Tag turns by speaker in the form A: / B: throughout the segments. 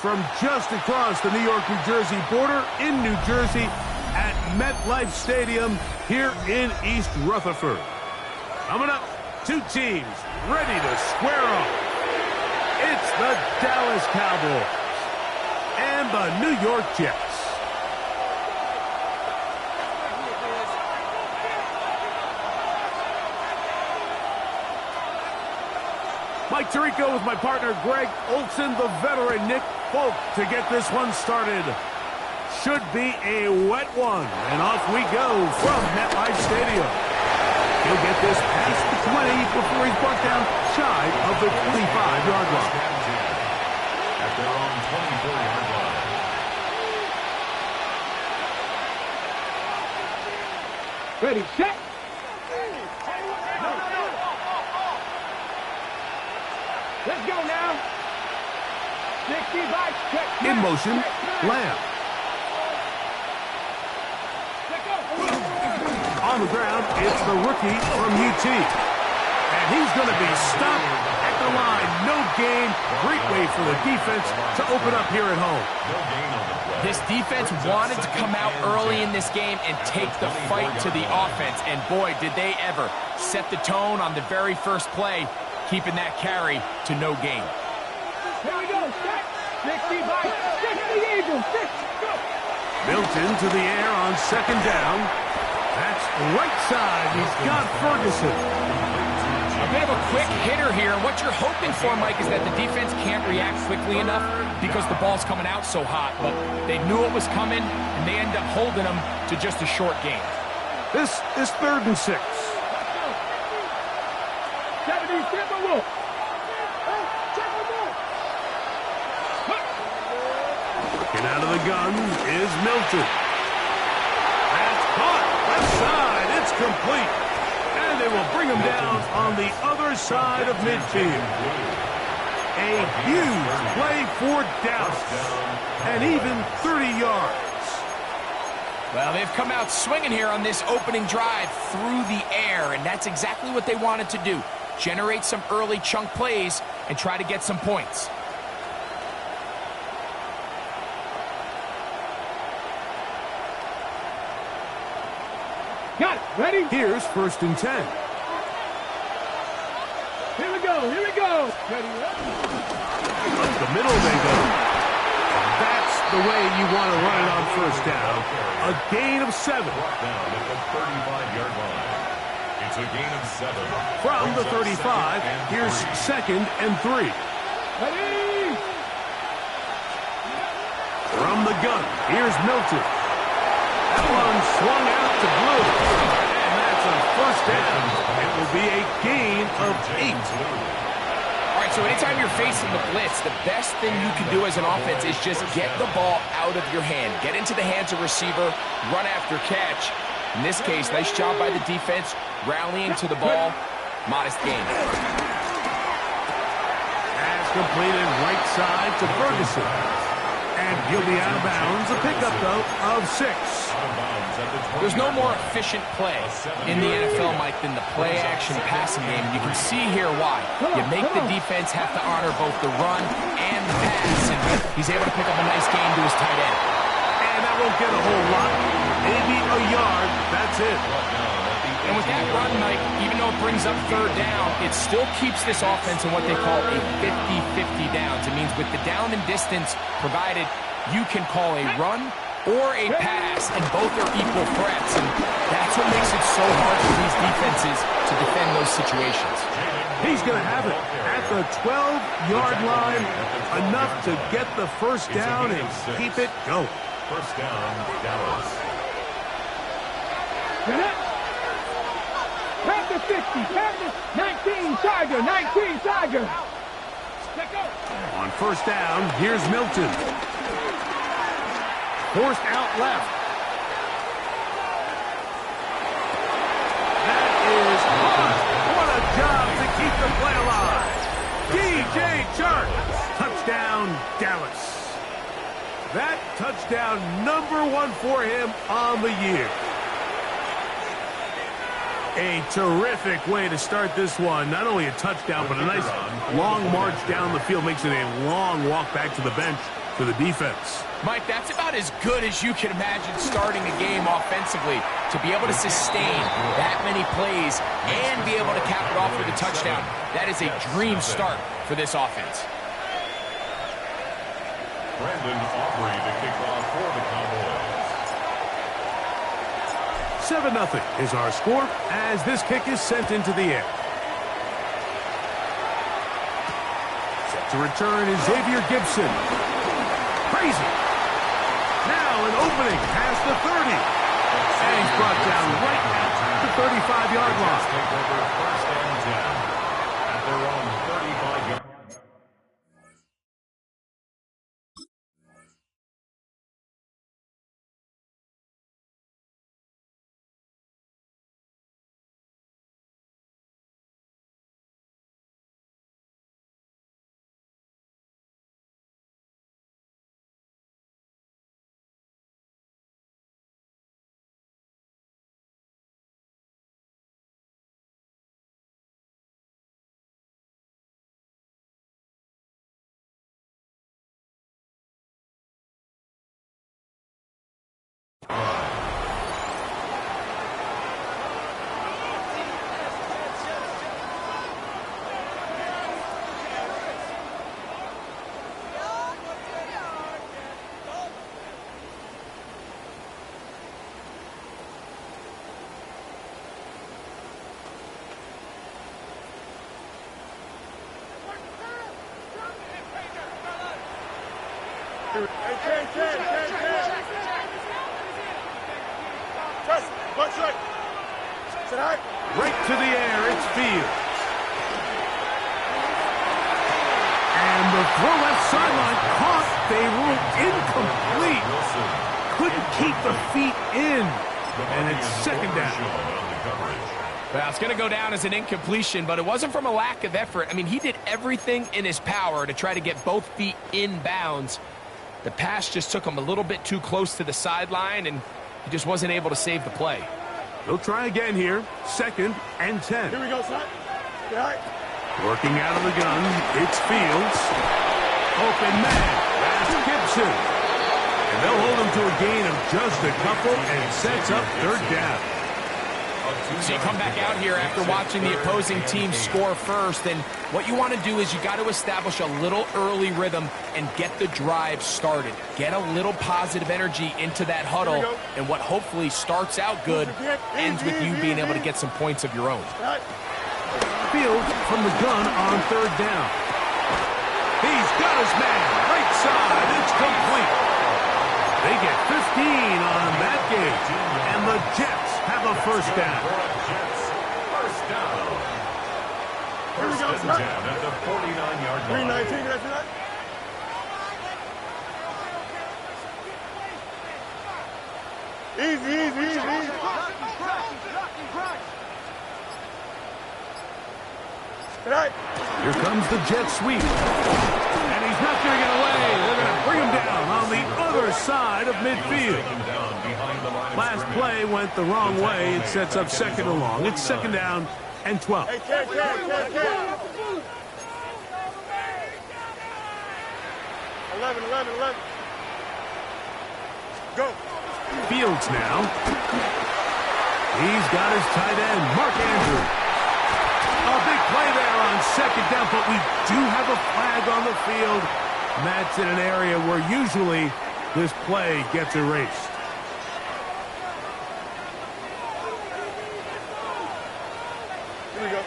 A: from just across the New York-New Jersey border in New Jersey at MetLife Stadium here in East Rutherford. Coming up, two teams ready to square off. It's the Dallas Cowboys and the New York Jets. Mike Tirico with my partner Greg Olson, the veteran Nick Folk to get this one started. Should be a wet one, and off we go from MetLife Stadium. He'll get this past the 20 before he's brought down shy of the 25-yard line.
B: At their own 24-yard line.
C: Ready, set. Let's go now. 65, check.
A: In motion, Lamb. On the ground, it's the rookie from UT. And he's going to be stopped at the line. No gain. Great way for the defense to open up here at home.
D: This defense wanted to come out early in this game and take the fight to the offense. And boy, did they ever set the tone on the very first play, keeping that carry to no gain.
C: Here we go. 65, 60 Eagles. 6, go.
A: Milton to the air on second down. That's right side. He's got Ferguson.
D: A bit of a quick hitter here. What you're hoping for, Mike, is that the defense can't react quickly enough because the ball's coming out so hot. But they knew it was coming, and they end up holding them to just a short gain.
A: This is 3rd and 6.
C: 70, Wolf.
A: Looking out of the gun is Milton. That's caught. Left side. It's complete. And they will bring him down on the other side of midfield. A huge play for Dallas. And even 30 yards.
D: Well, they've come out swinging here on this opening drive through the air, and that's exactly what they wanted to do. Generate some early chunk plays and try to get some points.
C: Got it. Ready?
A: Here's 1st and 10.
C: Here we go. Here we go. Ready?
A: Up the middle they go. That's the way you want to run it on 1st down. A gain of 7.
B: Down at the 35-yard line. It's a gain of 7.
A: From the 35, here's 2nd and 3.
C: Ready?
A: From the gun, here's Milton. That one swung out to Blue. And that's a 1st down. It will be a gain of 8.
D: All right, so anytime you're facing the blitz, the best thing you can do as an offense is just get the ball out of your hand. Get into the hands of receiver, run after catch. In this case, nice job by the defense, rallying to the ball. Modest gain.
A: Pass completed right side to Ferguson. And he'll be out of bounds. A pickup, though, of 6.
D: There's no more efficient play in the NFL, Mike, than the play-action passing game. And you can see here why. You make the defense have to honor both the run and the pass. And he's able to pick up a nice gain to his tight end.
A: And that won't get a whole lot. Maybe a yard. That's it.
D: And with that run, Mike, even though it brings up 3rd down, it still keeps this offense in what they call a 50-50 downs. It means with the down and distance provided, you can call a run or a pass, and both are equal threats. And that's what makes it so hard for these defenses to defend those situations.
A: He's going to have it at the 12-yard line, enough to get the 1st down and keep it going.
B: 1st down, Dallas.
C: Get it. Pass the 60. Pass the 19 Tiger. 19 Tiger. Let go.
A: On 1st down, here's Milton. Forced out left. That is hard. What a job to keep the play alive. DJ Chark. Touchdown, Dallas. That touchdown number 1 for him on the year. A terrific way to start this one. Not only a touchdown, but a nice long march down the field. Makes it a long walk back to the bench to the defense.
D: Mike, that's about as good as you can imagine starting a game offensively. To be able to sustain that many plays and be able to cap it off with a touchdown, that is a dream start for this offense.
B: Brandon Aubrey to kick off for the Cowboys.
A: 7-0 is our score as this kick is sent into the air. Set to return is Xavier Gibson. Crazy. Now an opening past the 30. And he's brought down right at the 35-yard line.
B: Take over first and 10 at their own 35-yard.
A: Right to the air, it's Fields. And the throw left sideline caught. They ruled incomplete. Couldn't keep the feet in. And it's second down.
D: Well, it's going to go down as an incompletion, but it wasn't from a lack of effort. I mean, he did everything in his power to try to get both feet in bounds. The pass just took him a little bit too close to the sideline, and he just wasn't able to save the play.
A: They'll try again here. Second and 10.
C: Here we go, son. Get out.
A: Working out of the gun, it's Fields. Open man, that's Gibson. And they'll hold him to a gain of just a couple, and it sets up third down.
D: So you come back out here after watching the opposing team score first, and what you want to do is you got to establish a little early rhythm and get the drive started. Get a little positive energy into that huddle, and what hopefully starts out good ends with you being able to get some points of your own.
A: Fields from the gun on third down. He's got his man, right side, it's complete. They get 15 on that game, and the Jets have a first down.
B: First down. First and 10 at the 49-yard line.
C: 319, that's right. Easy.
A: Here comes the jet sweep. And he's not going to get away. They're going to bring him down on the other side of midfield. Last play went the wrong way. It sets up second and long. It's second down and 12.
C: Hey, 11. Go.
A: Fields now. He's got his tight end, Mark Andrews. A big play there on second down, but we do have a flag on the field. And that's in an area where usually this play gets erased.
C: Here we go.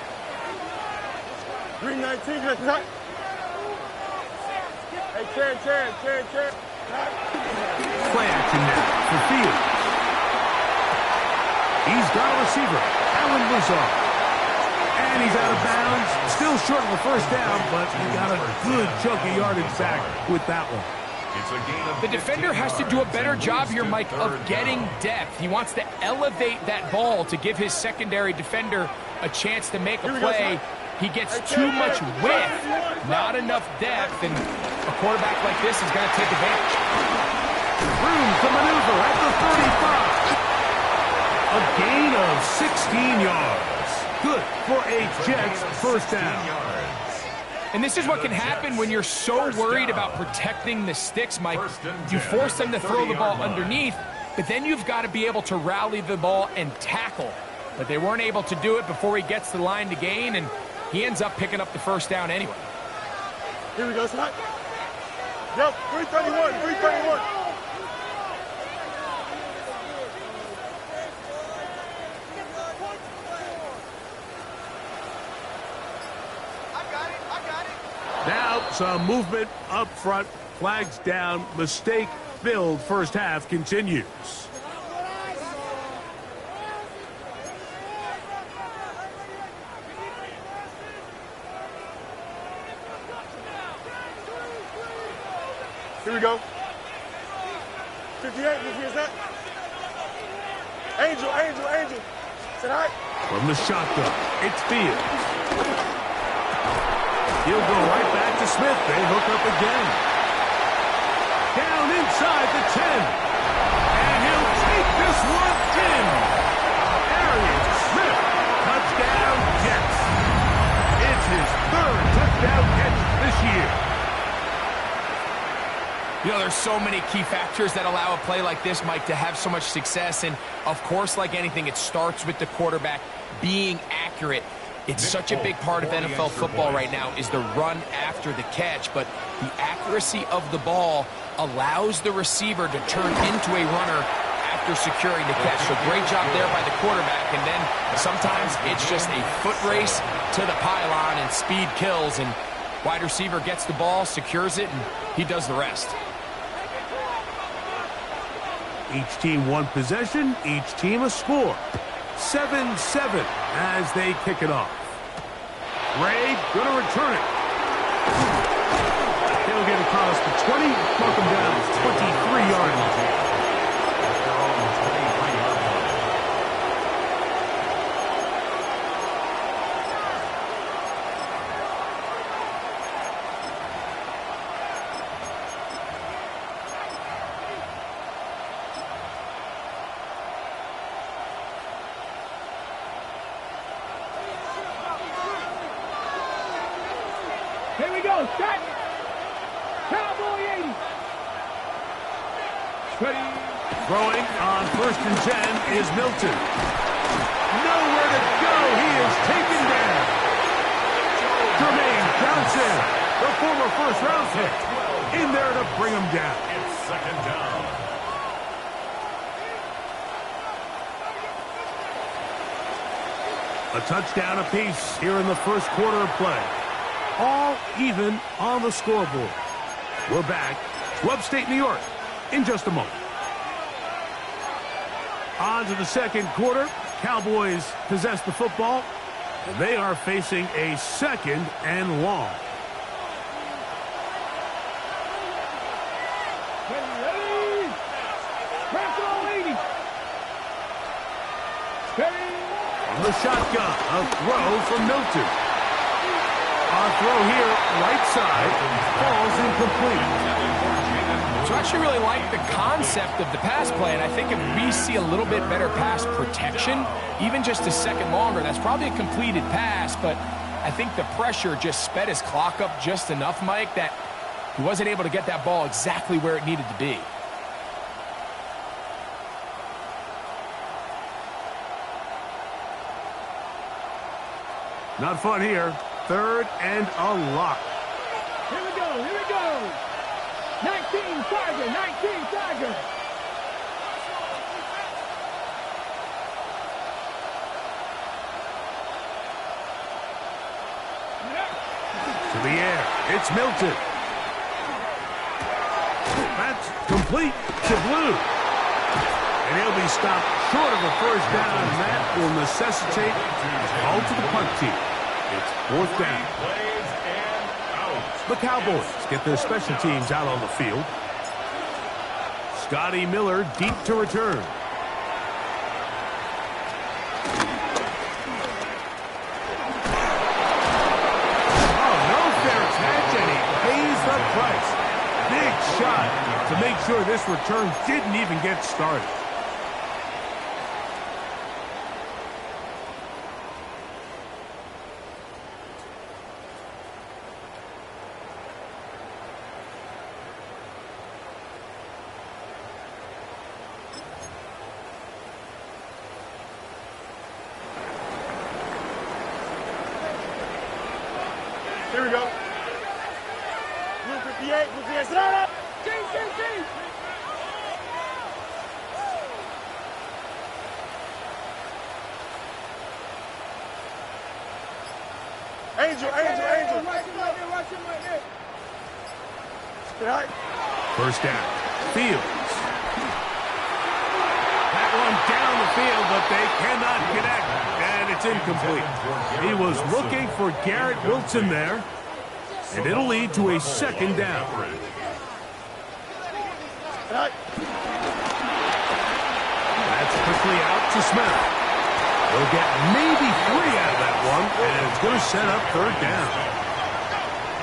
C: 319, that's right. Hey, Chair.
A: Play action now for Fields. He's got a receiver, Alan Lazard. And he's out of bounds. Still short of the first down, but he got a good chunk of yardage back with that one.
D: The defender has to do a better job here, Mike, of getting depth. He wants to elevate that ball to give his secondary defender a chance to make a play. He gets too much width, not enough depth, and a quarterback like this is going to take advantage.
A: Room to maneuver at the 35. A gain of 16 yards. Good for a Jets first down.
D: And this is what can happen when you're so worried about protecting the sticks, Mike. You force them to throw the ball underneath, but then you've got to be able to rally the ball and tackle. But they weren't able to do it before he gets to the line to gain, and he ends up picking up the first down anyway.
C: Here we go, Scott. Yep, 331, 331.
A: Now some movement up front. Flags down. Mistake-filled first half continues.
C: Here we go. 58, is that? Angel, Angel, Angel. Say hi.
A: From the shotgun, it's Fields. He'll go right back to Smith. They hook up again. Down inside the 10. And he'll take this one in. Arian Smith. Touchdown, Jets. It's his third touchdown catch this year.
D: You know, there's so many key factors that allow a play like this, Mike, to have so much success. And, of course, like anything, it starts with the quarterback being accurate. It's such a big part of NFL football right now is the run after the catch. But the accuracy of the ball allows the receiver to turn into a runner after securing the catch. So great job there by the quarterback. And then sometimes it's just a foot race to the pylon and speed kills. And wide receiver gets the ball, secures it, and he does the rest.
A: Each team one possession, each team a score. 7-7 as they kick it off. Ray going to return it. He'll get across the 20, knock him down 23-yard line.
C: Here we go, set. Cowboy 80. Ready.
A: Throwing on 1st and 10 is Milton. Nowhere to go. He is taken down. Jermaine Johnson, the former first-round pick, in there to bring him down.
B: It's 2nd down.
A: A touchdown apiece here in the first quarter of play. All even on the scoreboard. We're back to upstate New York in just a moment. On to the second quarter. Cowboys possess the football, and they are facing a 2nd and long.
C: Ready. Capital 80. Ready.
A: On the shotgun, a throw from Milton. On throw here, right side, falls incomplete.
D: So I actually really like the concept of the pass play, and I think if we see a little bit better pass protection, even just a second longer, that's probably a completed pass, but I think the pressure just sped his clock up just enough, Mike, that he wasn't able to get that ball exactly where it needed to be.
A: Not fun here. 3rd and a lot.
C: Here we go, here we go. 19 Tiger, 19 Tiger.
A: To the air, it's Milton. That's complete to Blue. And he'll be stopped short of a first down, and that will necessitate a call to the punt team. It's 4th down.
B: Plays and out.
A: The Cowboys get their special teams out on the field. Scotty Miller deep to return. Oh, no fair catch, and he pays the price. Big shot to make sure this return didn't even get started.
C: Here we go. Blue 58, blue 58, sit up. G. Angel. Watch him right there. Right.
A: First down. Fields. That one down the field, but they cannot connect, and it's incomplete. He was looking for Garrett Wilson there, and it'll lead to a second down.
C: Right.
A: That's quickly out to Smith. They'll get maybe 3 out of that one, and it's going to set up third down.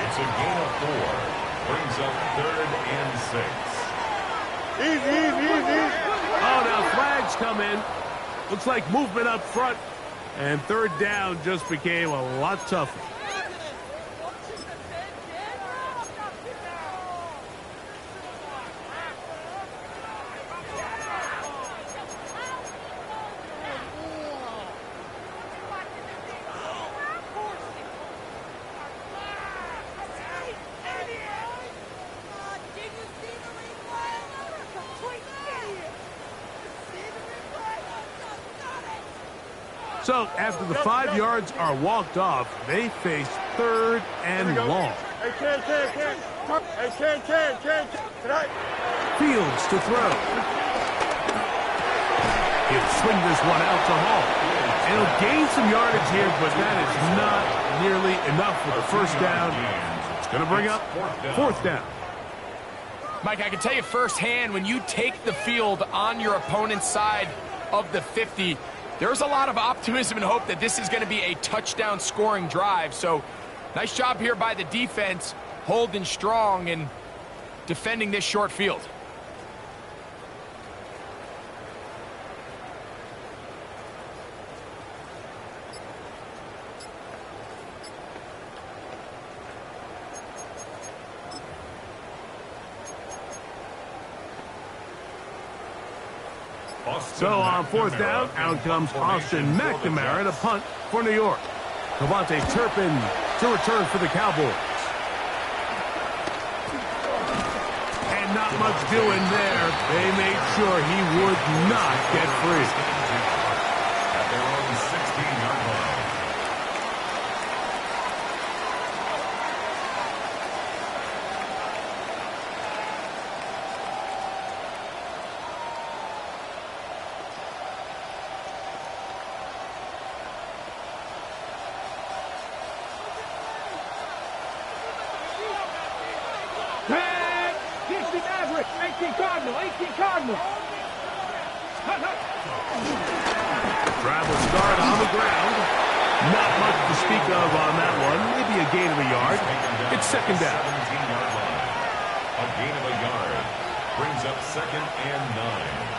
B: It's a gain of 4. Brings up 3rd and 6.
C: Easy.
A: Oh, now flags come in. Looks like movement up front, and third down just became a lot tougher. So after the 5 yards are walked off, they face 3rd and long.
C: Hey, Ken. Tonight.
A: Fields to throw. He'll swing this one out to Hall. And he'll gain some yardage here, but that is not nearly enough for the first down. It's going to bring up 4th down.
D: Mike, I can tell you firsthand, when you take the field on your opponent's side of the 50, there's a lot of optimism and hope that this is going to be a touchdown scoring drive. So nice job here by the defense, holding strong and defending this short field.
A: So on 4th down, out comes Austin McNamara to punt for New York. Devontae Turpin to return for the Cowboys. And not much doing there. They made sure he would not get free.
B: At their own 16-yard line.
A: Travel start on the ground. Not much to speak of on that one. Maybe a gain of a yard. It's second down.
B: 17-yard line. A gain of a yard. Brings up 2nd and 9.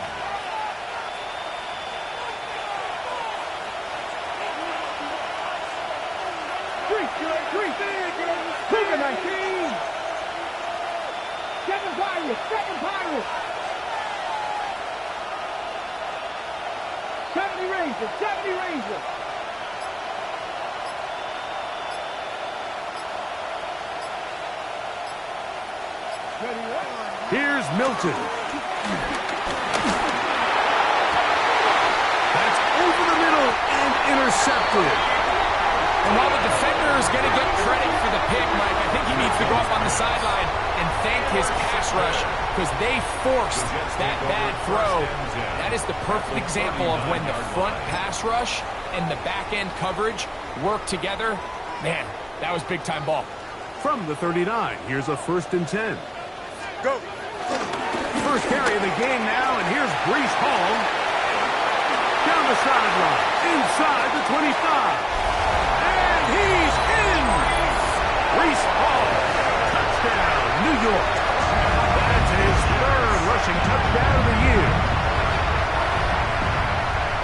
C: Cougar 19. Second Pirates. 70 Rangers.
A: Here's Milton. That's over the middle and intercepted.
D: And while the defender is going to get credit for the pick, Mike, I think he needs to go up on the sideline and thank his pass rush because they forced that bad throw. That is the perfect example of when the front pass rush and the back end coverage work together. Man, that was big-time ball.
A: From the 39, here's a 1st and 10.
C: Go.
A: First carry of the game now, and here's Breece Hall. Down the sideline, inside the 25. And he's in! Breece Hall, touchdown, New York. That's his 3rd rushing touchdown of the year.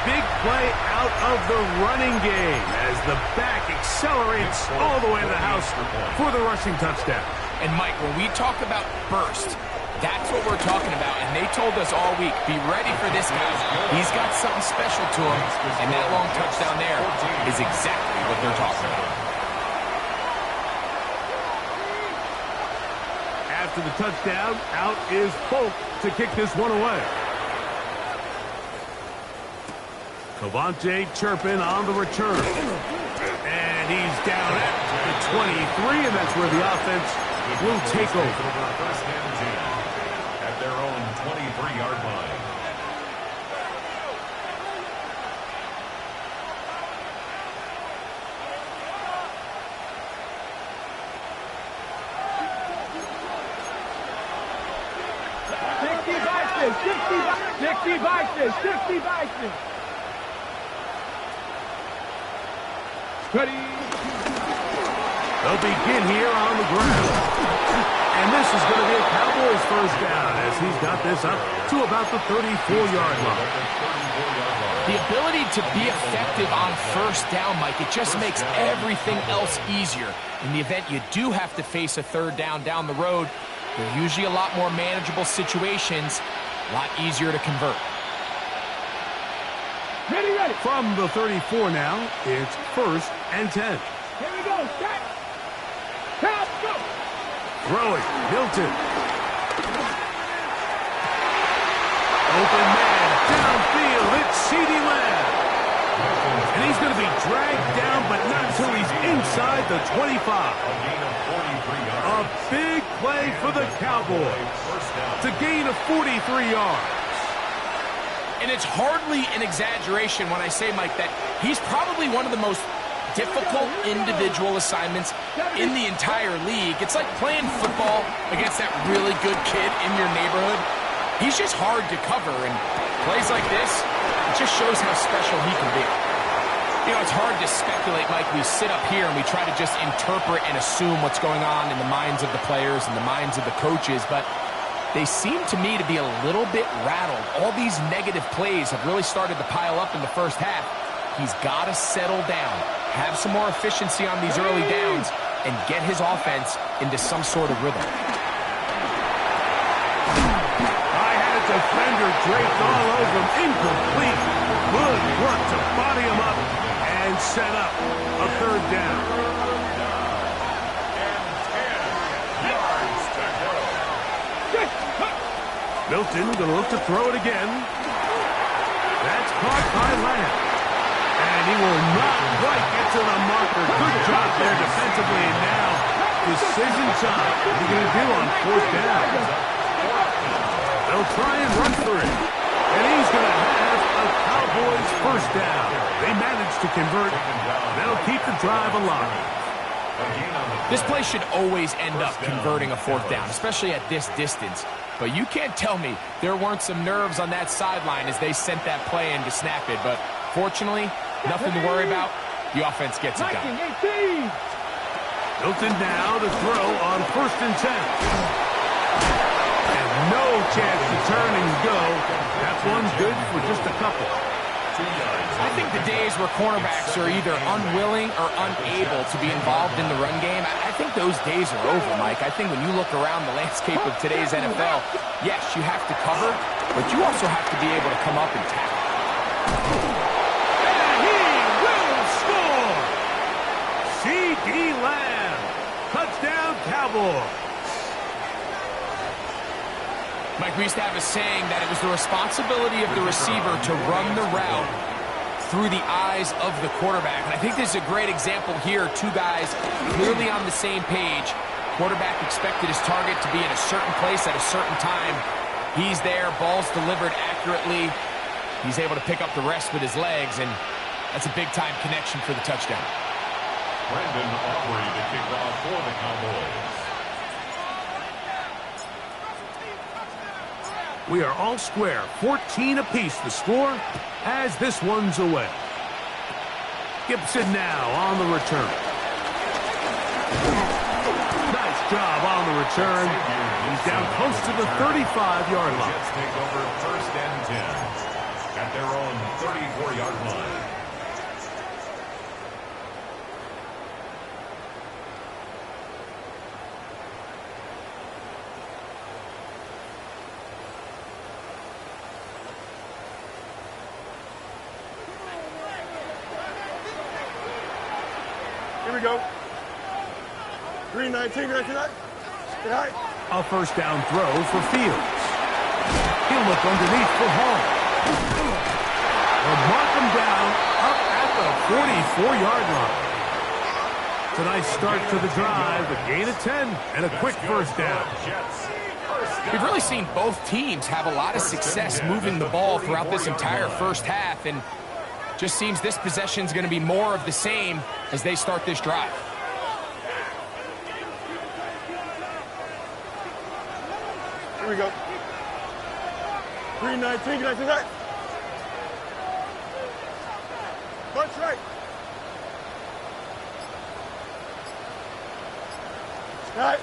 A: Big play out of the running game as the back accelerates all the way to the house for the rushing touchdown.
D: And Mike, when we talk about burst, that's what we're talking about. And they told us all week, be ready for this guy. He's got something special to him. And that long touchdown there is exactly what they're talking about.
A: after the touchdown. Out is Folk to kick this one away. Cavante Turpin on the return. And he's down at the 23, and that's where the offense will take over.
B: First and 10 at their own 23-yard line.
C: Ready.
A: They'll begin here on the ground. And this is going to be a Cowboys first down as he's got this up to about the 34-yard line.
D: The ability to be effective on first down, Mike, it just makes everything else easier. In the event you do have to face a third down the road, they're usually a lot more manageable situations, a lot easier to convert.
C: Ready, ready.
A: From the 34 now, it's first and 10.
C: Here we go. Set. Top, go.
A: Throwing, Milton. Open man, downfield, it's CeeDee Lamb. And he's going to be dragged down, but not until he's inside the 25. A big play for the Cowboys to gain a 43 yards.
D: And it's hardly an exaggeration when I say, Mike, that he's probably one of the most difficult individual assignments in the entire league. It's like playing football against that really good kid in your neighborhood. He's just hard to cover, and plays like this, it just shows how special he can be. You know, it's hard to speculate, Mike. We sit up here and we try to just interpret and assume what's going on in the minds of the players and the minds of the coaches, but they seem to me to be a little bit rattled. All these negative plays have really started to pile up in the first half. He's got to settle down, have some more efficiency on these early downs, and get his offense into some sort of rhythm.
A: I had a defender draped all over him. Incomplete. Good work to body him up and set up a third down. Milton going to look to throw it again. That's caught by Lamb. And he will not quite get to the marker. Good job there defensively. And now, decision time. What are you going to do on fourth down? They'll try and run for it. And he's going to have a Cowboys first down. They managed to convert. They'll keep the drive alive.
D: This play should always end up converting a fourth down, especially at this distance. But you can't tell me there weren't some nerves on that sideline as they sent that play in to snap it. But fortunately, nothing to worry about. The offense gets it done.
A: Milton now to throw on first and 10. And no chance to turn and go. That one's good for just a couple.
D: I think the days where cornerbacks are either unwilling or unable to be involved in the run game, I think those days are over, Mike. I think when you look around the landscape of today's NFL, yes, you have to cover, but you also have to be able to come up and tackle.
A: And he will score! CeeDee Lamb. Touchdown, Cowboys.
D: Mike, we used to have a saying that it was the responsibility of the receiver to run the route through the eyes of the quarterback. And I think this is a great example here. Two guys clearly on the same page. Quarterback expected his target to be in a certain place at a certain time. He's there, ball's delivered accurately. He's able to pick up the rest with his legs, and that's a big-time connection for the touchdown.
B: Brandon Aubrey to kick off for the Cowboys.
A: We are all square. 14 apiece the score as this one's away. Gibson now on the return. Nice job on the return. He's down close to the 35-yard line.
B: Jets take over first and 10 at their own 34-yard line.
C: Here we go. 319, 319. Get high.
A: A first down throw for Fields. He'll look underneath for Hall. They'll mark him down up at the 44-yard line. It's a nice start to the drive, a gain of 10, and a quick first down.
D: We've really seen both teams have a lot of success moving the ball throughout this entire first half, and just seems this possession is going to be more of the same as they start this drive.
C: Here we go. 319, can I see that? Punch right. Right.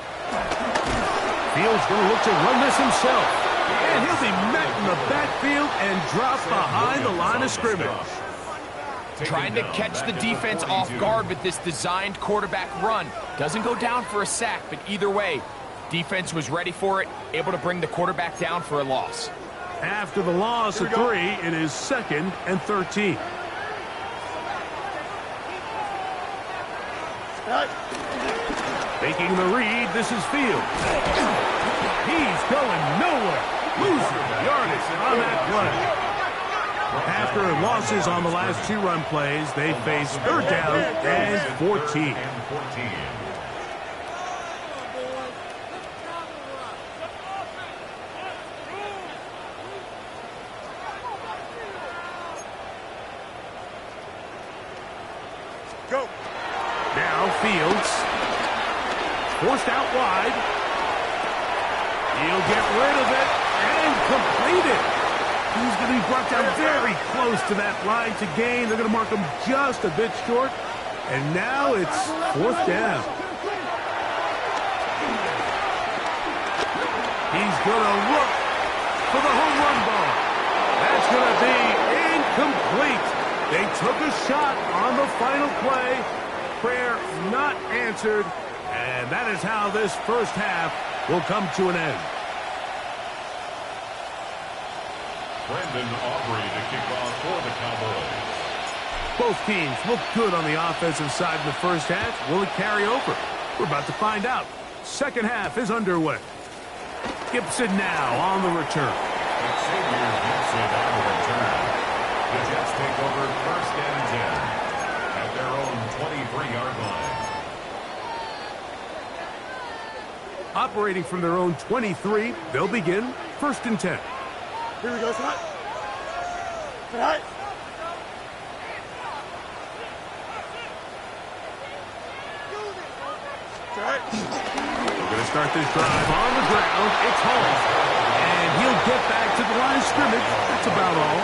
A: Fields going to look to run this himself. And he'll be met in the backfield and drop behind the line of scrimmage.
D: Trying to catch the defense off guard with this designed quarterback run. Doesn't go down for a sack, but either way, defense was ready for it, able to bring the quarterback down for a loss.
A: After the loss of 3, it is 2nd and 13. Making the read, this is Fields. He's going nowhere. Losing yardage on that play. After losses on the last 2 run plays, they face 3rd down and 14.
C: Go.
A: Now Fields. Forced out wide. He'll get rid of it and complete it. He's going to be brought down very close to that line to gain. They're going to mark him just a bit short. And now it's 4th down. He's going to look for the home run ball. That's going to be incomplete. They took a shot on the final play. Prayer not answered. And that is how this first half will come to an end.
B: Brendan Aubrey to kick off for the Cowboys.
A: Both teams look good on the offensive side in the first half. Will it carry over? We're about to find out. Second half is underway. Gibson now on the return.
B: Xavier Gibson on the return. The Jets take over 1st and 10 at their own 23-yard line.
A: Operating from their own 23, they'll begin 1st and 10.
C: Here we go, tonight. Tonight. Tonight.
A: We're going to start this drive on the ground. It's Hall. And he'll get back to the line of scrimmage. That's about all.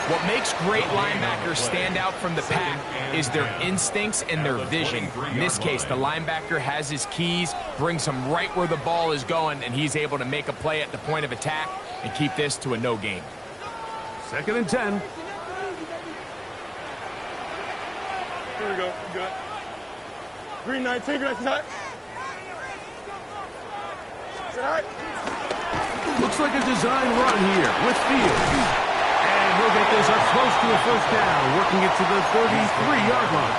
D: What makes great linebackers stand out from the pack is their instincts and their vision. In this case, the linebacker has his keys, brings him right where the ball is going, and he's able to make a play at the point of attack and keep this to a no gain.
A: 2nd and 10.
C: Here we go. We got 319. Can I see that? Tonight.
A: Looks like a design run here with Fields. And he'll get this up close to a 1st down, working it to the 33-yard line.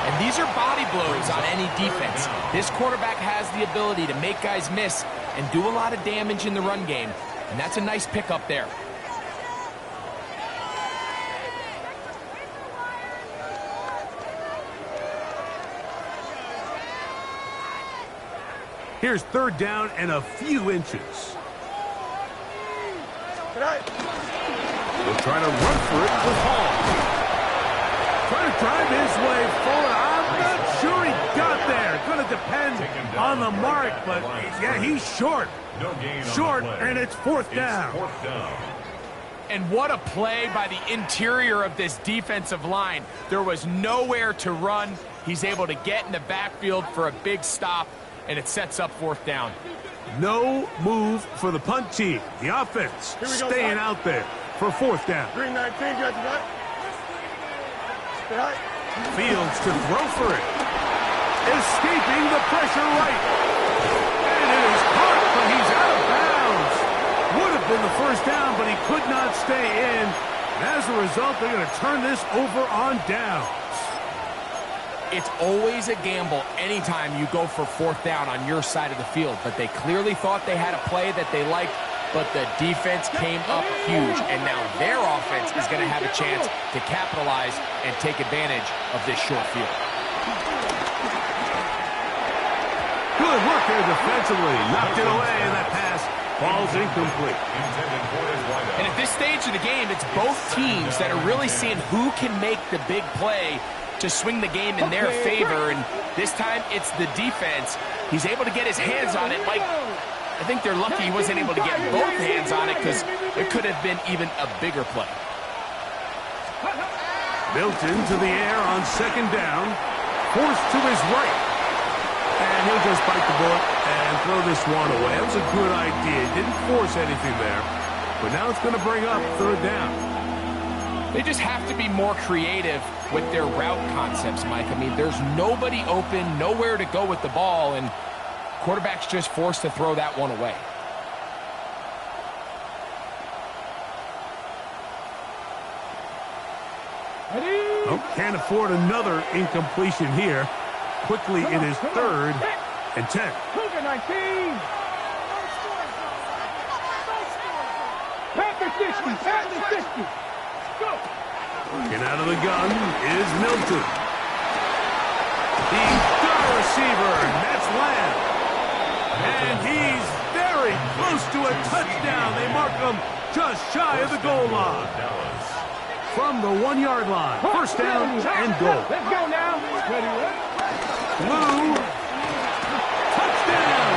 D: And these are body blows on any defense. This quarterback has the ability to make guys miss and do a lot of damage in the run game. And that's a nice pickup there.
A: Here's 3rd down and a few inches. We'll try to run for it with Hall. Trying to drive his way forward. I'm not sure he got there. Going to depend on the mark, but yeah, he's short.
B: No gain
A: short,
B: on the play.
A: And it's 4th down.
B: It's 4th down.
D: And what a play by the interior of this defensive line. There was nowhere to run. He's able to get in the backfield for a big stop, and it sets up 4th down.
A: No move for the punt team. The offense staying out there for 4th down.
C: 319, got that.
A: Fields to throw for it. Escaping the pressure right. And it is caught, but he's out of bounds. Would have been the 1st down, but he could not stay in. And as a result, they're going to turn this over on downs.
D: It's always a gamble anytime you go for 4th down on your side of the field, but they clearly thought they had a play that they liked, but the defense came up huge, and now their offense is going to have a chance to capitalize and take advantage of this short field.
A: Good work there defensively. Knocked it away, and that pass falls incomplete.
D: And at this stage of the game, it's both teams that are really seeing who can make the big play to swing the game in their favor, and this time it's the defense. He's able to get his hands on it. Mike, I think they're lucky he wasn't able to get both hands on it because it could have been even a bigger play.
A: Milton to the air on 2nd down. Forced to his right. And he'll just bite the bullet and throw this one away. That was a good idea. Didn't force anything there. But now it's going to bring up 3rd down.
D: They just have to be more creative with their route concepts, Mike. I mean, there's nobody open, nowhere to go with the ball, and quarterback's just forced to throw that one away.
A: Oh, can't afford another incompletion here. Quickly, it is 3rd and 10.
C: Cougar 19. Panther 60. Panther 60. Go.
A: Working out of the gun is Milton. He's got a receiver, and that's Lamb. And he's very close to a touchdown. They mark him just shy of the goal line. From the 1-yard line. 1st down and goal.
C: Let's go now. Ready,
A: Blue. Touchdown.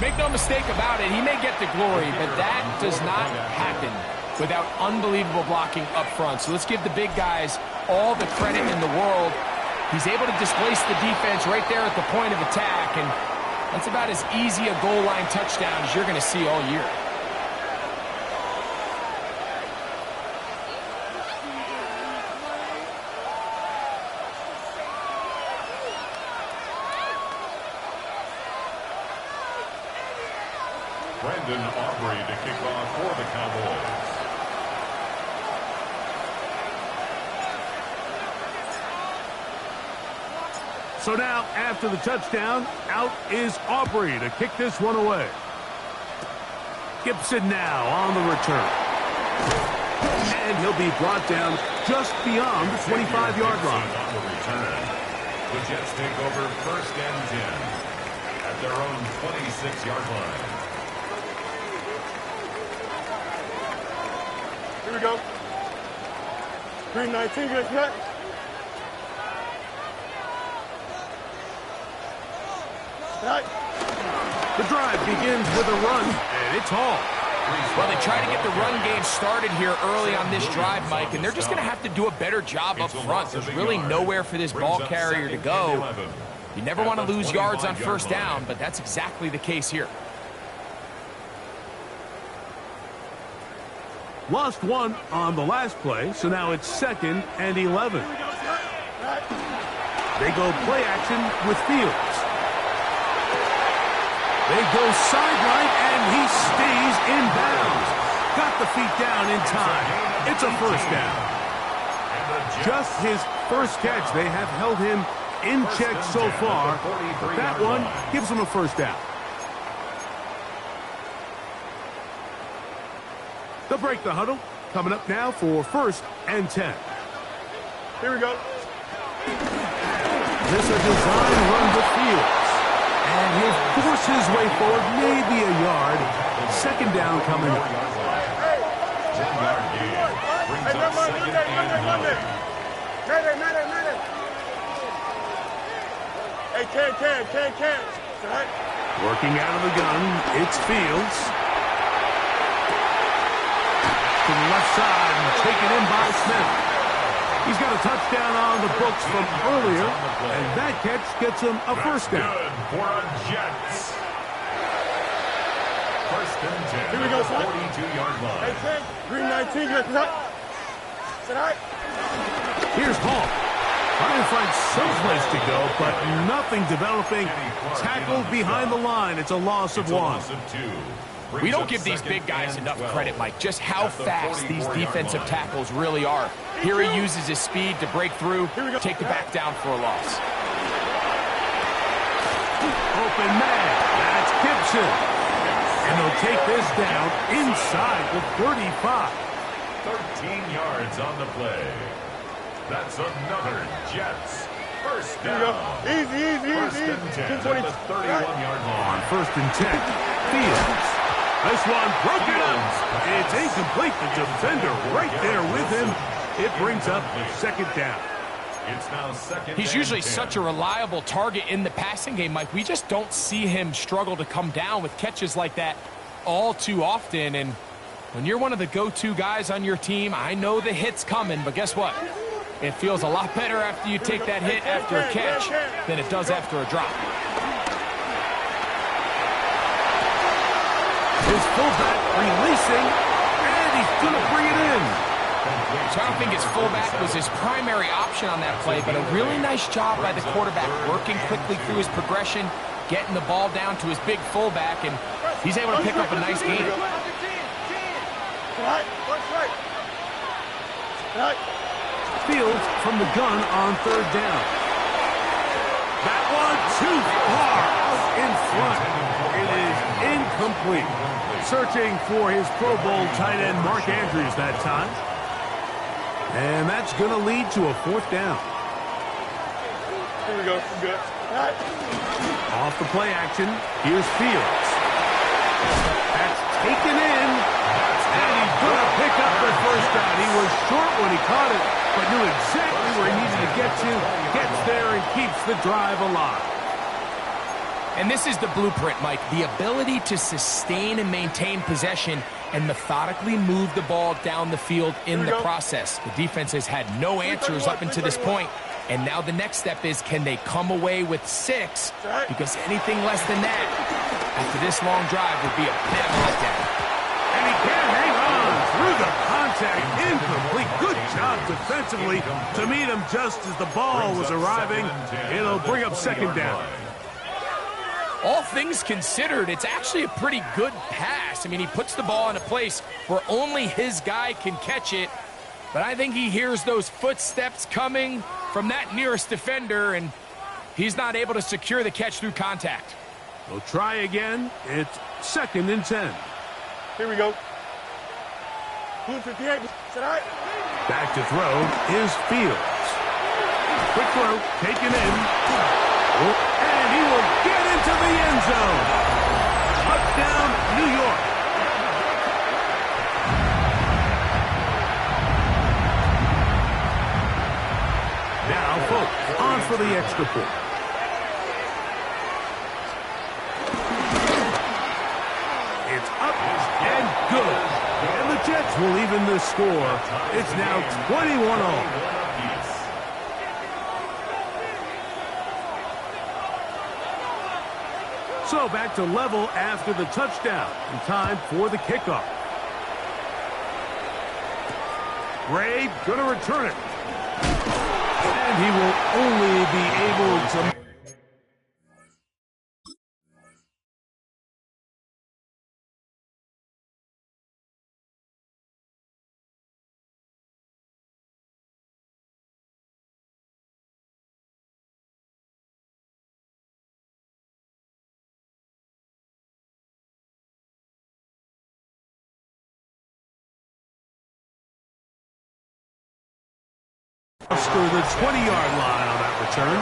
D: Make no mistake about it, he may get the glory, but that does not happen without unbelievable blocking up front. So let's give the big guys all the credit in the world. He's able to displace the defense right there at the point of attack, and that's about as easy a goal line touchdown as you're going to see all year.
B: Brendan Aubrey to kick off for the Cowboys.
A: So now, after the touchdown, out is Aubrey to kick this one away. Gibson now on the return. And he'll be brought down just beyond the 25-yard line.
B: On the return. The Jets take over 1st and 10 at their own 26-yard line.
C: Here we go. Green 19, good cut. Right.
A: The drive begins with a run, and it's Hall.
D: Well, they try to get the run game started here early on this drive, Mike, and they're just going to have to do a better job up front. There's really nowhere for this ball carrier to go. You never want to lose yards on 1st down, but that's exactly the case here.
A: Lost one on the last play, so now it's 2nd and 11. They go play action with Fields. They go sideline, and he stays in bounds. Got the feet down in time. It's a 1st down. Just his 1st catch. They have held him in check so far. But that one gives him a 1st down. They'll break the huddle. Coming up now for 1st and 10.
C: Here we go.
A: This a design run with Fields. And he'll force his way forward, maybe a yard. 2nd down coming up.
B: 10-yard gain brings up 2nd and 9.
C: Hey, can. Right.
A: Working out of the gun, it's Fields. To the left side and taken in by Smith. He's got a touchdown on the books from earlier, and that catch gets him a 1st down.
B: Good for a Jets. 1st and 10.
C: Here we go, son.
B: 42-yard line.
C: Hey, Ken. Green 19, good cut. Tonight.
A: Here's Hall. Trying to find some place to go, but nothing developing. Tackled behind the line. It's a loss of 1.
B: Loss of 2.
D: We don't give these big guys enough credit, Mike, just how fast these defensive tackles really are. Here he uses his speed to break through, take the back down for a loss.
A: Open man, that's Gibson. And they'll take this down inside the 35.
B: 13 yards on the play. That's another Jets first down.
C: Easy.
B: First and 10 at the 31-yard line.
A: On first and 10, Fields. This one broken up. It's incomplete. The defender right there with him. It brings up second down.
B: It's now second.
D: He's usually such a reliable target in the passing game, Mike. We just don't see him struggle to come down with catches like that all too often. And when you're one of the go-to guys on your team, I know the hit's coming, but guess what? It feels a lot better after you take that hit after a catch than it does after a drop.
A: His fullback releasing, and he's going to bring it in.
D: So I don't think his fullback was his primary option on that play, but a really nice job by the quarterback working quickly through his progression, getting the ball down to his big fullback, and he's able to pick up a nice gain.
A: Fields from the gun on third down. That one too far out in front. It is incomplete. Searching for his Pro Bowl tight end Mark Andrews that time. And that's going to lead to a fourth down.
C: Here we go. Good.
A: Off the play action, here's Fields. That's taken in. And he's going to pick up the first down. He was short when he caught it, but knew exactly where he needed to get to. Gets there and keeps the drive alive.
D: And this is the blueprint, Mike. The ability to sustain and maintain possession and methodically move the ball down the field in the process. The defense has had no answers up until this point, and now the next step is, can they come away with 6? Because anything less than that after this long drive would be a bad letdown.
A: And he can't hang on through the contact. Incomplete. Good job defensively to meet him just as the ball was arriving. It'll bring up second down.
D: All things considered, it's actually a pretty good pass. I mean, he puts the ball in a place where only his guy can catch it. But I think he hears those footsteps coming from that nearest defender, and he's not able to secure the catch through contact.
A: We'll try again. It's second and 10.
C: Here we go. 258.
A: Back to throw is Fields. Quick throw, taken in. And he will get into the end zone. Touchdown, New York. Now, folks, on for the extra point. It's up and good. And the Jets will even the score. It's now 21-all. So back to level after the touchdown. And time for the kickoff. Gray going to return it. And he will only be able to... to the 20-yard line on that return.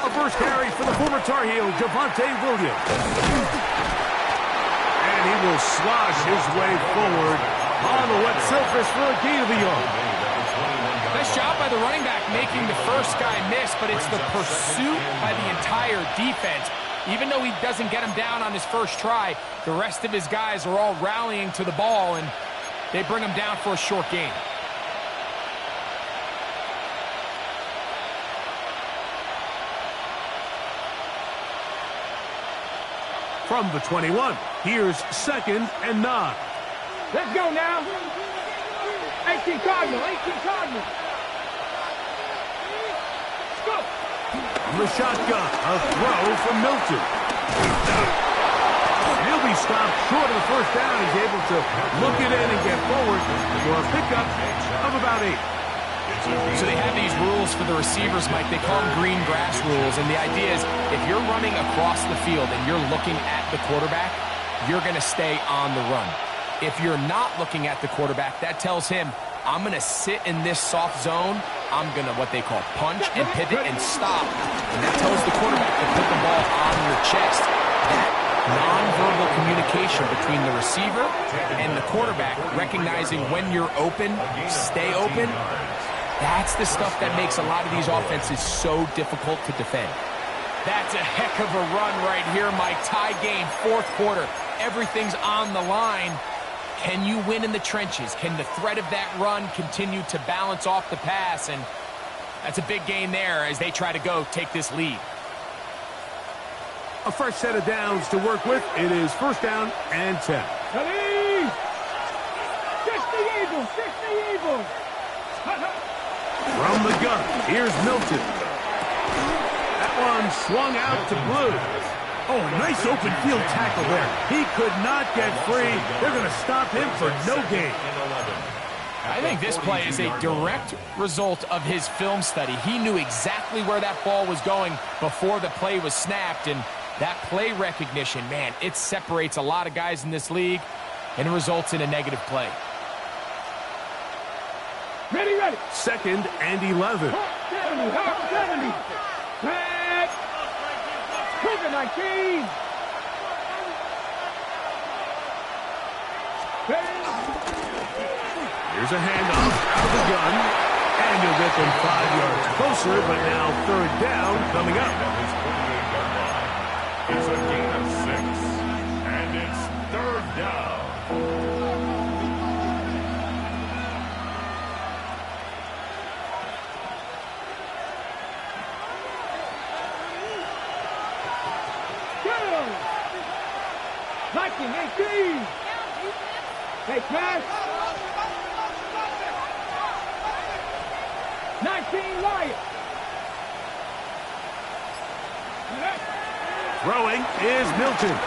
A: A first carry for the former Tar Heel, Javonte Williams. And he will slosh his way forward on the wet surface for a gain of a yard.
D: Nice job by the running back making the first guy miss, but it's the pursuit by the entire defense. Even though he doesn't get him down on his first try, the rest of his guys are all rallying to the ball, and they bring him down for a short gain.
A: From the 21, here's 2nd and 9.
C: Let's go now. 18 Cardinal, 18 Cardinal. Let's go.
A: From the shotgun, a throw from Milton. He'll be stopped short of the first down. He's able to look it in and get forward for a pickup of about 8.
D: So they have these rules for the receivers, Mike. They call them green grass rules. And the idea is if you're running across the field and you're looking at the quarterback, you're going to stay on the run. If you're not looking at the quarterback, that tells him, I'm going to sit in this soft zone. I'm going to what they call punch and pivot and stop. And that tells the quarterback to put the ball on your chest. That nonverbal communication between the receiver and the quarterback, recognizing when you're open, stay open, that's the stuff that makes a lot of these offenses so difficult to defend. That's a heck of a run right here, Mike. Tie game, 4th quarter. Everything's on the line. Can you win in the trenches? Can the threat of that run continue to balance off the pass? And that's a big gain there as they try to go take this lead.
A: A fresh set of downs to work with. It is 1st down and 10.
C: Khalid! 60 Eagles, 60 Eagles.
A: From the gun, here's Milton. That one swung out to Blue. Oh, nice open field tackle there. He could not get free. They're going to stop him for no gain.
D: I think this play is a direct result of his film study. He knew exactly where that ball was going before the play was snapped, and that play recognition, man, it separates a lot of guys in this league and results in a negative play.
C: Ready, ready.
A: 2nd and 11.
C: 70. Back. COVID-19.
A: Here's a handoff out of the gun. And he'll get them 5 yards closer, but now 3rd down coming up.
B: It's a gain of 6. And it's 3rd down.
C: Liking 18. Take pass. 19 Wyatt.
A: Throwing is Milton.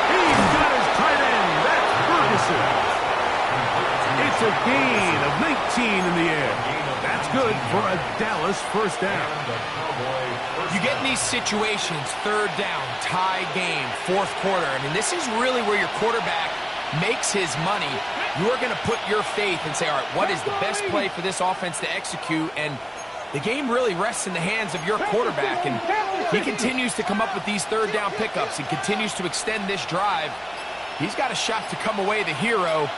A: He's got his tight end. That's Ferguson. It's a gain of 19 in the air. That's good for a Dallas 1st down.
D: You get in these situations, 3rd down, tie game, 4th quarter. I mean, this is really where your quarterback makes his money. You're going to put your faith and say, all right, what is the best play for this offense to execute? And the game really rests in the hands of your quarterback. And he continues to come up with these 3rd down pickups and continues to extend this drive. He's got a shot to come away the hero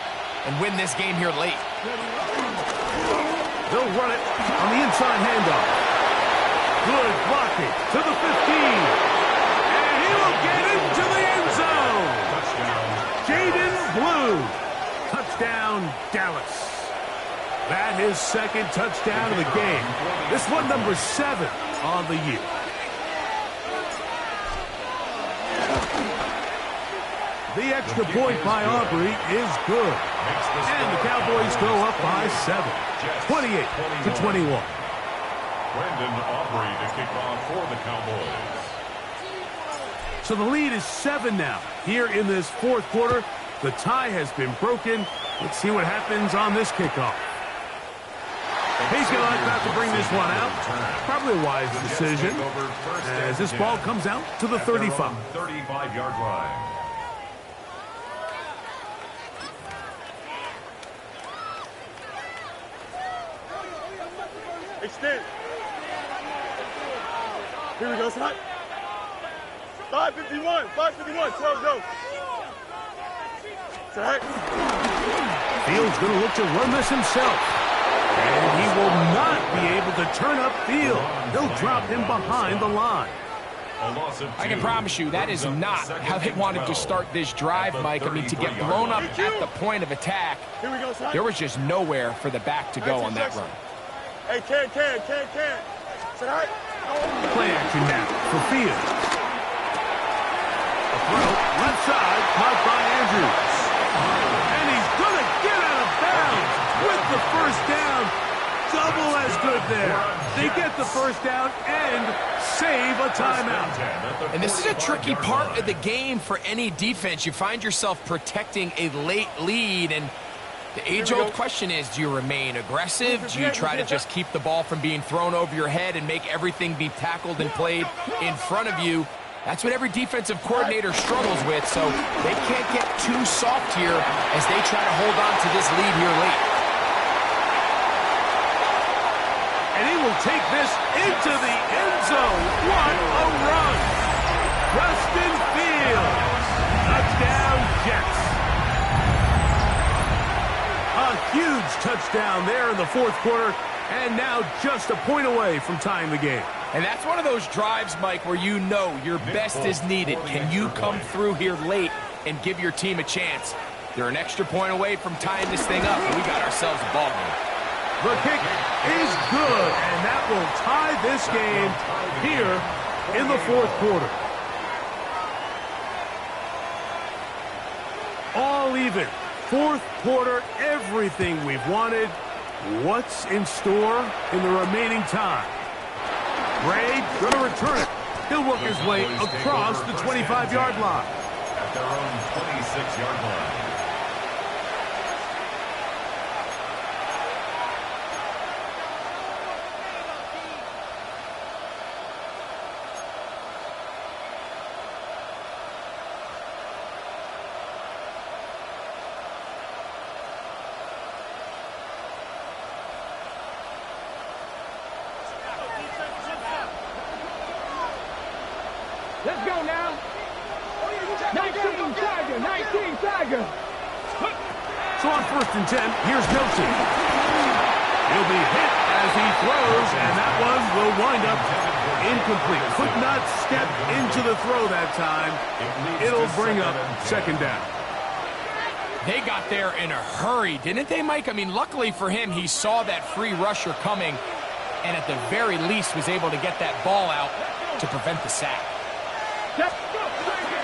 D: and win this game here late.
A: They'll run it on the inside handoff. Good blocking to the 15. And he will get into the end zone. Jaden Blue. Touchdown, Dallas. That is 2nd touchdown of the game. This one number 7 on the year. The extra point by Aubrey is good. And the Cowboys go up by 7. 28-21.
B: Brandon Aubrey to kick off for the Cowboys.
A: So the lead is 7 now. Here in this 4th quarter, the tie has been broken. Let's see what happens on this kickoff. He's going to about to bring this one out. Probably a wise decision as this ball comes out to the 35.
B: 35-yard line.
E: Extend. Here we go, son. 551, 551, 12 go. Set.
A: Fields going to look to run this himself. And he will not be able to turn up field. They'll drop him behind the line.
D: I can promise you that is not how they wanted to start this drive, Mike. I mean, to get blown up at the point of attack, there was just nowhere for the back to go on that run.
E: Hey, can. Set.
A: Play action now for Fields. throw, left side, caught by Andrews. And he's going to get out of bounds with the first down. Double as good there. They get the first down and save a timeout.
D: And this is a tricky part of the game for any defense. You find yourself protecting a late lead, and the age-old question is, do you remain aggressive? Do you try to just keep the ball from being thrown over your head and make everything be tackled and played in front of you? That's what every defensive coordinator struggles with, so they can't get too soft here as they try to hold on to this lead here late.
A: And he will take this into the end zone. What a run! Preston Fields. Touchdown, Jets. A huge touchdown there in the fourth quarter, and now just a point away from tying the game.
D: And that's one of those drives, Mike, where you know your best is needed. Can you come through here late and give your team a chance? They're an extra point away from tying this thing up, and we got ourselves a ball game.
A: The kick is good, and that will tie this game here in the fourth quarter. All even. Fourth quarter, everything we've wanted. What's in store in the remaining time? Ray going to return it. He'll work his way across the 25-yard line.
B: At their own 26-yard line.
C: Let's go now. 19 Tiger, 19 Tiger.
A: So on 1st and 10, here's Milton. He'll be hit as he throws, and that one will wind up incomplete. Could not step into the throw that time. It'll bring up second down.
D: They got there in a hurry, didn't they, Mike? I mean, luckily for him, he saw that free rusher coming, and at the very least was able to get that ball out to prevent the sack.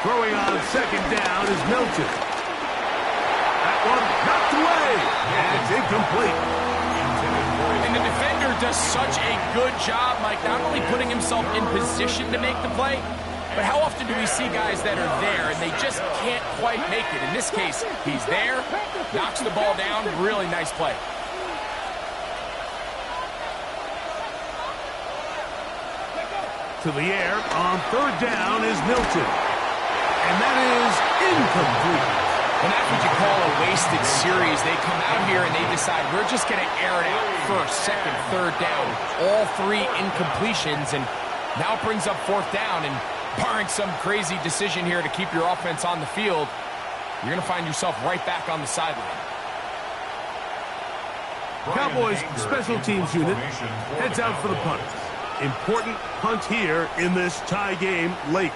A: Throwing on second down is Milton. That one knocked away, and it's incomplete.
D: And the defender does such a good job, Mike, not only putting himself in position to make the play, but how often do we see guys that are there and they just can't quite make it? In this case, he's there, knocks the ball down, really nice play.
A: To the air on third down is Milton. And that is incomplete.
D: And that's what you call a wasted series. They come out here and they decide, we're just going to air it out first, second, third down. All three incompletions, and now it brings up fourth down. And barring some crazy decision here to keep your offense on the field, you're going to find yourself right back on the sideline.
A: Cowboys special teams unit heads out for the punt. Important punt here in this tie game late.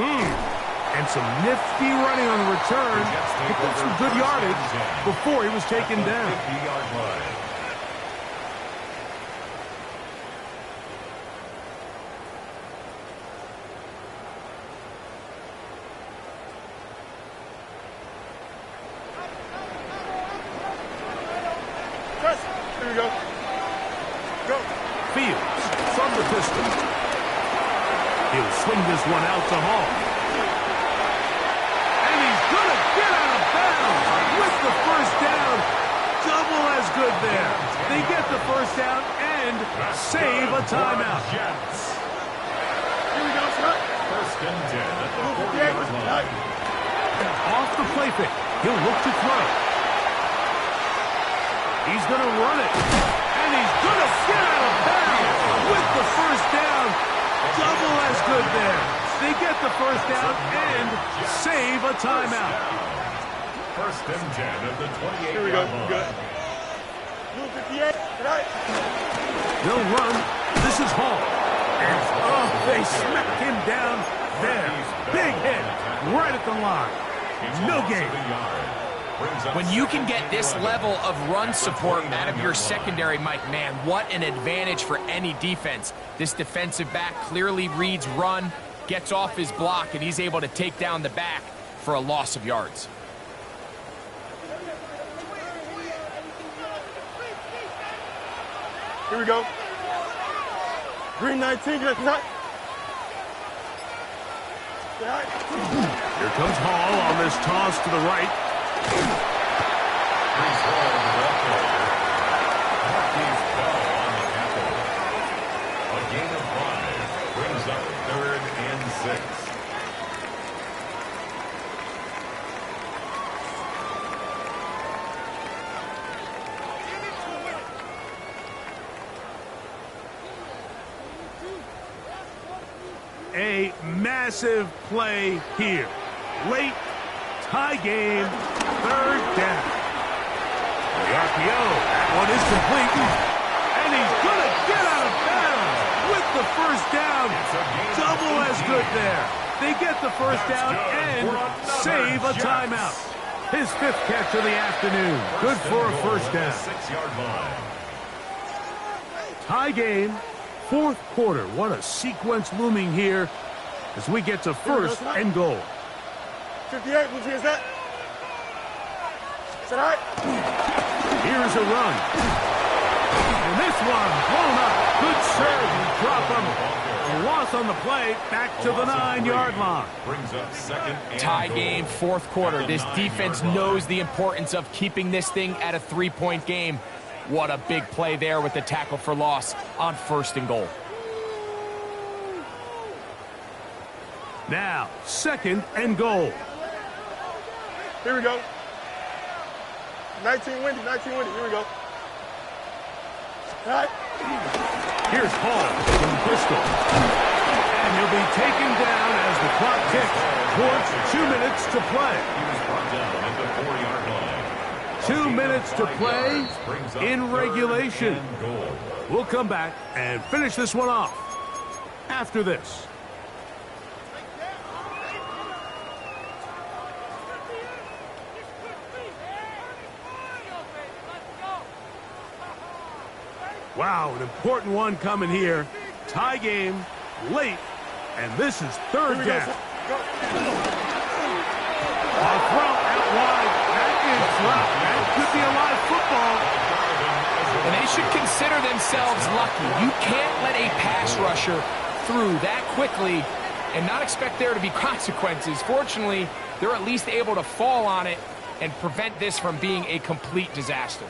A: And some nifty running on the return. Picked up some good yardage before he was taken down.
E: Here we go. Go.
A: Fields from the pistol. He'll swing this one out to Hall. And he's going to get out of bounds with the first down. Double as good there. They get the first down and save a timeout.
E: Here we go, son.
B: First and 10 at the 40-yard line.
A: Off the play fake. He'll look to throw. He's going to run it. And he's going to get out of bounds with the first down. Double as good there. They get the first down and save a timeout.
B: First and 10 at the 28-yard
E: Here we go.
B: line.
E: Good. Move 58. Right.
A: They'll run. This is Hall. And, they smack him down there. Big hit right at the line. No gain.
D: When you can get this level of run support out of your secondary, Mike, man, what an advantage for any defense. This defensive back clearly reads run, gets off his block, and he's able to take down the back for a loss of yards.
E: Here we go. Green 19, get that.
A: Here comes Hall on this toss to the right.
B: A gain of 5 brings up 3rd and 6.
A: A massive play here. Late, tie game, 3rd down. The RPO, that one is complete. And he's going to get out of bounds with the first down. Double as good there. They get the first down and save a timeout. His 5th catch of the afternoon. Good for a first down.
B: 6-yard line.
A: Tie game. 4th quarter. What a sequence looming here as we get to 1st and goal.
E: 58, which is that? Is that all right?
A: Here's a run. And this one blown up. Good serve. You drop him. A loss on the play. Back to the 9-yard line.
B: Brings up 2nd and
D: Tie
B: goal.
D: game, 4th quarter. This defense knows the importance of keeping this thing at a 3-point game. What a big play there with the tackle for loss on 1st and goal.
A: Now, 2nd and goal.
E: Here we go. 19 windy, 19 windy. Here we go. All right.
A: Here's Hall from Bristol. And he'll be taken down as the clock ticks towards 2 minutes to play.
B: He was brought down at the 4-yard line.
A: 2 minutes to play in regulation. We'll come back and finish this one off after this. Wow, an important one coming here. Tie game, late, and this is 3rd down. A throw out wide. That is dropped. That could be a live football.
D: And they should consider themselves lucky. You can't let a pass rusher through that quickly and not expect there to be consequences. Fortunately, they're at least able to fall on it and prevent this from being a complete disaster.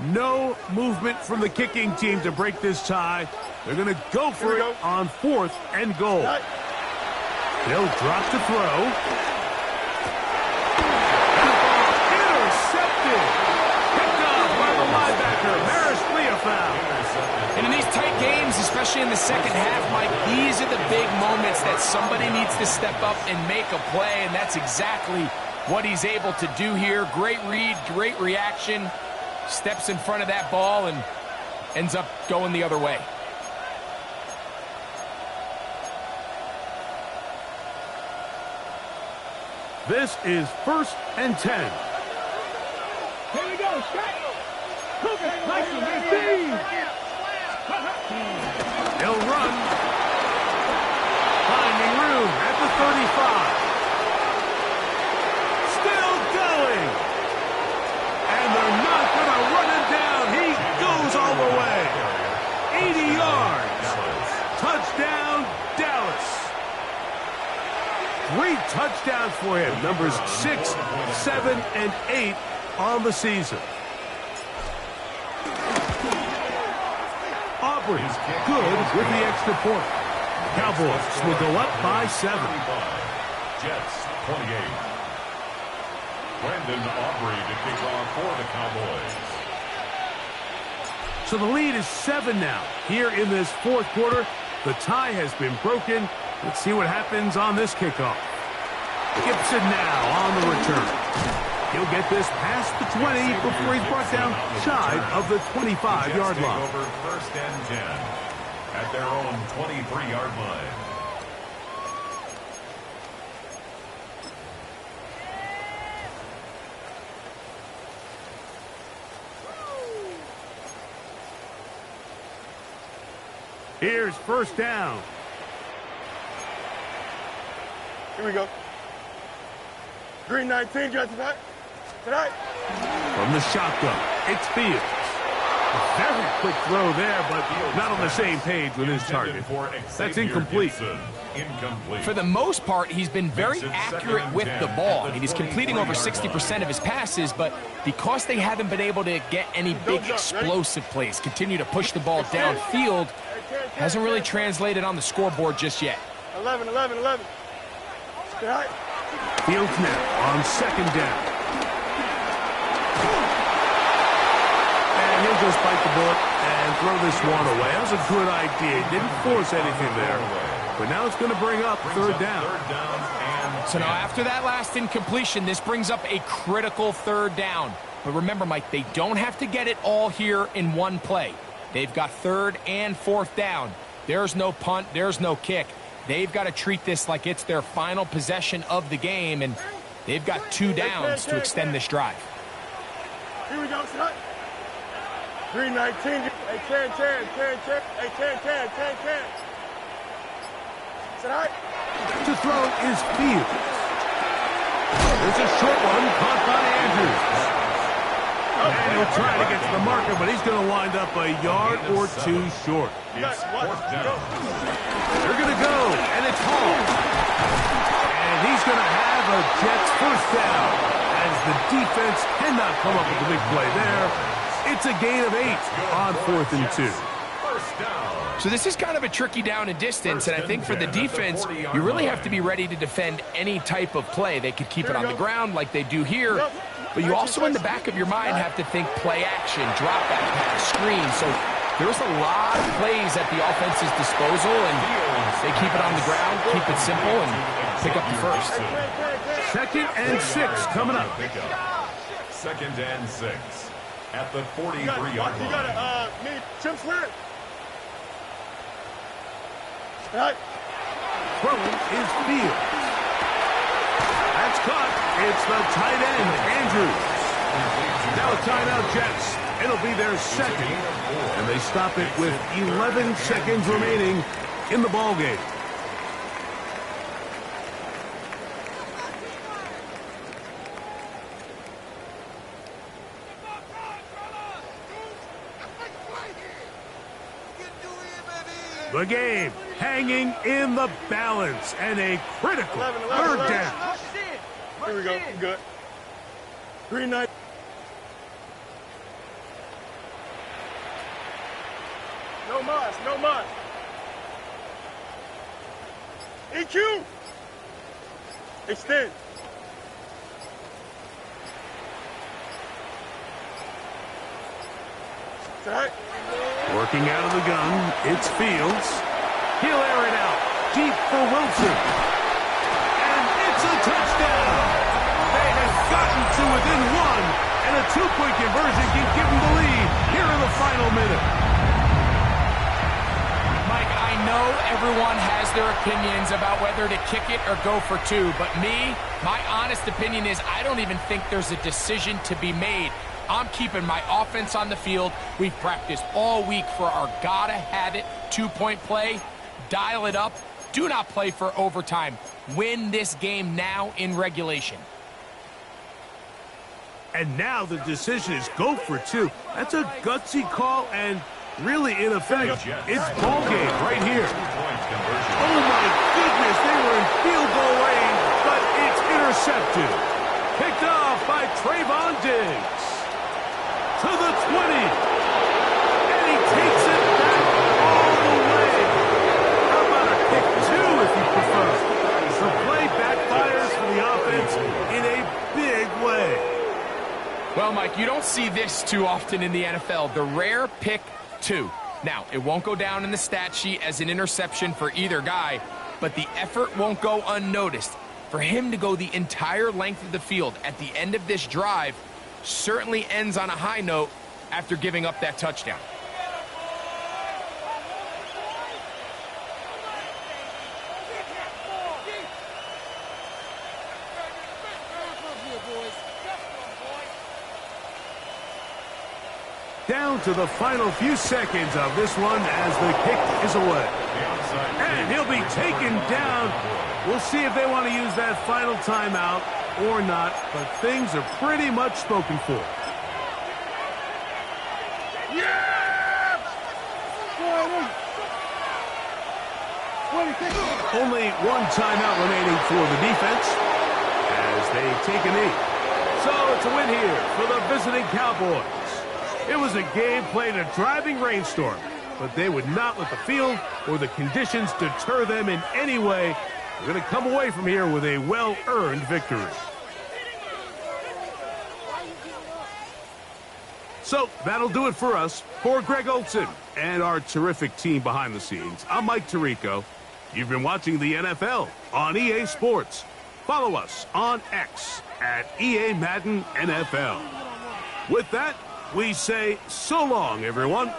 A: No movement from the kicking team to break this tie. They're going to go for it on 4th and goal. They'll drop to throw. Intercepted. Picked off by the linebacker, Maris Leofow.
D: And in these tight games, especially in the second half, Mike, these are the big moments that somebody needs to step up and make a play, and that's exactly what he's able to do here. Great read, great reaction. Steps in front of that ball and ends up going the other way.
A: This is 1st and 10.
C: Here we go, Scott.
A: They'll run. Finding room at the 35. Still going. And they're not going to run him down. He goes all the way. 80 yards. Touchdown, Dallas. 3 touchdowns for him. Numbers 6, 7, and 8 on the season. Aubrey good with the extra point. Cowboys will go up by 7.
B: Jets 28. Brandon Aubrey to kick off for the Cowboys.
A: So the lead is 7 now. Here in this 4th quarter, the tie has been broken, Let's see what happens on this kickoff. Gibson now on the return. He'll get this past the 20 before he's brought down shy of the 25-yard line.
B: Over 1st and 10 at their own 23-yard line.
A: Here's 1st down.
E: Here we go. Green 19, got tonight.
A: From the shotgun, it's Fields. A very quick throw there, but not on the same page with his target. That's incomplete.
D: For the most part, he's been very accurate with the ball. I mean, he's completing over 60% of his passes, but because they haven't been able to get any big explosive plays, continue to push the ball downfield, hasn't really translated on the scoreboard just yet.
E: 11.
A: Fields now on 2nd down. And he'll just bite the bullet and throw this one away. That was a good idea. He didn't force anything there. But now it's going to bring up 3rd down.
D: So now after that last incompletion, this brings up a critical 3rd down. But remember, Mike, they don't have to get it all here in one play. They've got 3rd and 4th down. There's no punt. There's no kick. They've got to treat this like it's their final possession of the game, and they've got 2 downs to extend this drive.
E: Here we go, son. Green 19. Hey, 10. Hey, 10. Tonight.
A: To throw is Fields. There's a short one caught by Andrews. And he'll try to get to the marker, but he's going to wind up a yard or 2 short.
B: It's 4th down.
A: They're going to go, and it's Hall. And he's going to have a Jets 1st down as the defense cannot come up with a big play there. It's a gain of 8 on 4th and 2.
D: So this is kind of a tricky down and distance, and I think for the defense, you really have to be ready to defend any type of play. They could keep it on the ground like they do here, but you also in the back of your mind have to think play action, drop back pass, screen. So there's a lot of plays at the offense's disposal, and they keep it on the ground, keep it simple, and pick up the 1st.
A: 2nd and 6 coming up.
B: 2nd and 6 at the 43-yard line.
E: You got to need Tim Sweat. Right.
A: Throwing is Fields. That's caught. It's the tight end, Andrews. Now a timeout, Jets. It'll be their 2nd, and they stop it with 11 seconds remaining in the ballgame. The game hanging in the balance and a critical 3rd down.
E: Here we go. Good. Green 9. No muss. EQ. Extend. Right.
A: Working out of the gun, it's Fields. He'll air it out deep for Wilson. And it's a touchdown. They have gotten to within 1, and a 2-point conversion can give them the lead here in the final minute.
D: Mike, I know everyone has their opinions about whether to kick it or go for 2, but my honest opinion is I don't even think there's a decision to be made. I'm keeping my offense on the field. We've practiced all week for our gotta-have-it 2-point play. Dial it up. Do not play for overtime. Win this game now in regulation.
A: And now the decision is go for 2. That's a gutsy call and really in effect. It's ball game right here. Oh my goodness, they were in field goal range, but it's intercepted. Picked off by Trayvon Diggs. To the 20. And he takes it back all the way. How about a kick 2 if you prefer? The play backfires for the offense in a big way.
D: Well, Mike, you don't see this too often in the NFL. The rare pick 2. Now, it won't go down in the stat sheet as an interception for either guy, but the effort won't go unnoticed. For him to go the entire length of the field at the end of this drive certainly ends on a high note after giving up that touchdown.
A: Down to the final few seconds of this one as the kick is away. And he'll be taken down. We'll see if they want to use that final timeout or not, but things are pretty much spoken for. Only one timeout remaining for the defense as they take a knee. So it's a win here for the visiting Cowboys. It was a game played in a driving rainstorm, but they would not let the field or the conditions deter them in any way. They're going to come away from here with a well-earned victory. So that'll do it for us. For Greg Olson and our terrific team behind the scenes, I'm Mike Tirico. You've been watching the NFL on EA Sports. Follow us on X at EA Madden NFL. With that, we say so long, everyone.